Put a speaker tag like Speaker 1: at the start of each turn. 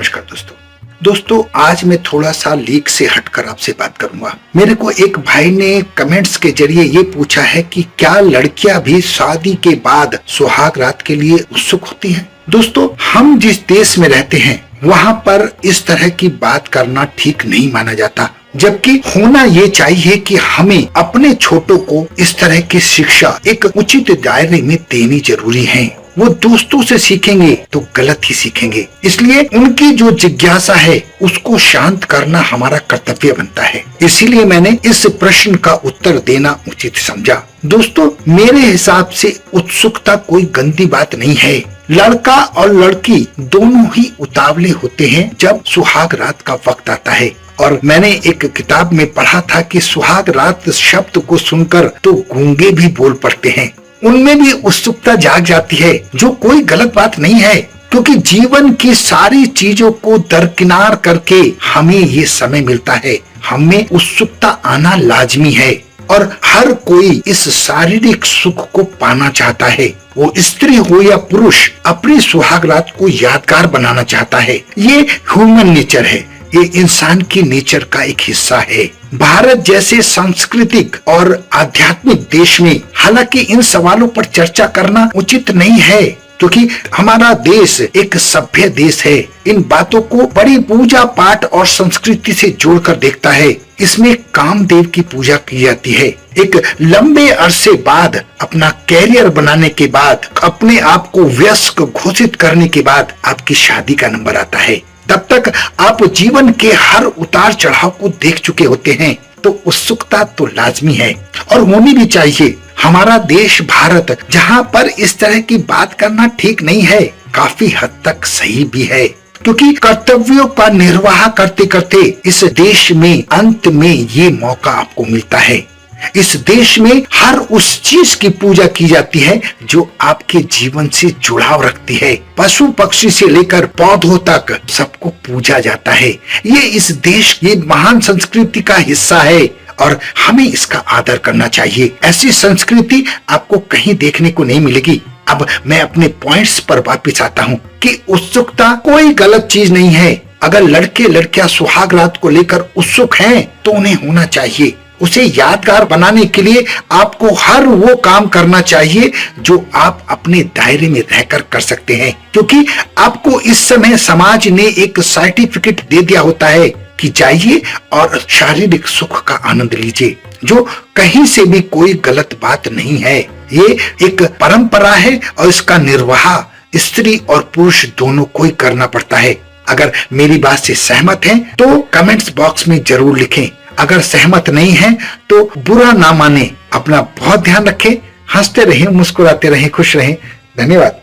Speaker 1: नमस्कार दोस्तों आज मैं थोड़ा सा लीक से हटकर आपसे बात करूंगा। मेरे को एक भाई ने कमेंट्स के जरिए ये पूछा है कि क्या लड़कियां भी शादी के बाद सुहाग रात के लिए उत्सुक होती हैं? दोस्तों, हम जिस देश में रहते हैं वहाँ पर इस तरह की बात करना ठीक नहीं माना जाता, जबकि होना ये चाहिए कि हमें अपने छोटों को इस तरह की शिक्षा एक उचित दायरे में देनी जरूरी है। वो दोस्तों से सीखेंगे तो गलत ही सीखेंगे, इसलिए उनकी जो जिज्ञासा है उसको शांत करना हमारा कर्तव्य बनता है। इसीलिए मैंने इस प्रश्न का उत्तर देना उचित समझा। दोस्तों, मेरे हिसाब से उत्सुकता कोई गंदी बात नहीं है। लड़का और लड़की दोनों ही उतावले होते हैं जब सुहाग रात का वक्त आता है। और मैंने एक किताब में पढ़ा था कि सुहाग रात शब्द को सुनकर तो गूंगे भी बोल पड़ते हैं। उनमें भी उत्सुकता जाग जाती है, जो कोई गलत बात नहीं है, क्योंकि जीवन की सारी चीजों को दरकिनार करके हमें ये समय मिलता है। हमें उत्सुकता आना लाजमी है और हर कोई इस शारीरिक सुख को पाना चाहता है। वो स्त्री हो या पुरुष अपनी सुहाग रात को यादगार बनाना चाहता है। ये ह्यूमन नेचर है, ये इंसान की नेचर का एक हिस्सा है। भारत जैसे सांस्कृतिक और आध्यात्मिक देश में हालांकि इन सवालों पर चर्चा करना उचित नहीं है, क्योंकि हमारा देश एक सभ्य देश है। इन बातों को बड़ी पूजा पाठ और संस्कृति से जोड़कर देखता है। इसमें कामदेव की पूजा की जाती है। एक लंबे अरसे बाद अपना कैरियर बनाने के बाद, अपने आप को वयस्क घोषित करने के बाद आपकी शादी का नंबर आता है। तब तक आप जीवन के हर उतार चढ़ाव को देख चुके होते हैं, तो उत्सुकता तो लाजमी है और होनी भी चाहिए। हमारा देश भारत, जहाँ पर इस तरह की बात करना ठीक नहीं है, काफी हद तक सही भी है, क्योंकि कर्तव्यों का निर्वाह करते करते इस देश में अंत में ये मौका आपको मिलता है। इस देश में हर उस चीज की पूजा की जाती है जो आपके जीवन से जुड़ाव रखती है। पशु पक्षी से लेकर पौधों तक सबको पूजा जाता है। ये इस देश, ये महान संस्कृति का हिस्सा है और हमें इसका आदर करना चाहिए। ऐसी संस्कृति आपको कहीं देखने को नहीं मिलेगी। अब मैं अपने पॉइंट्स पर वापस आता हूँ कि उत्सुकता कोई गलत चीज नहीं है। अगर लड़के लड़कियां सुहाग रात को लेकर उत्सुक हैं तो उन्हें होना चाहिए। उसे यादगार बनाने के लिए आपको हर वो काम करना चाहिए जो आप अपने दायरे में रहकर कर सकते हैं, क्योंकि आपको इस समय समाज ने एक सर्टिफिकेट दे दिया होता है कि जाइए और शारीरिक सुख का आनंद लीजिए, जो कहीं से भी कोई गलत बात नहीं है। ये एक परंपरा है और इसका निर्वाह स्त्री और पुरुष दोनों को ही करना पड़ता है। अगर मेरी बात से सहमत हैं तो कमेंट्स बॉक्स में जरूर लिखें। अगर सहमत नहीं है तो बुरा ना माने। अपना बहुत ध्यान रखें, हंसते रहें, मुस्कुराते रहें, खुश रहें। धन्यवाद।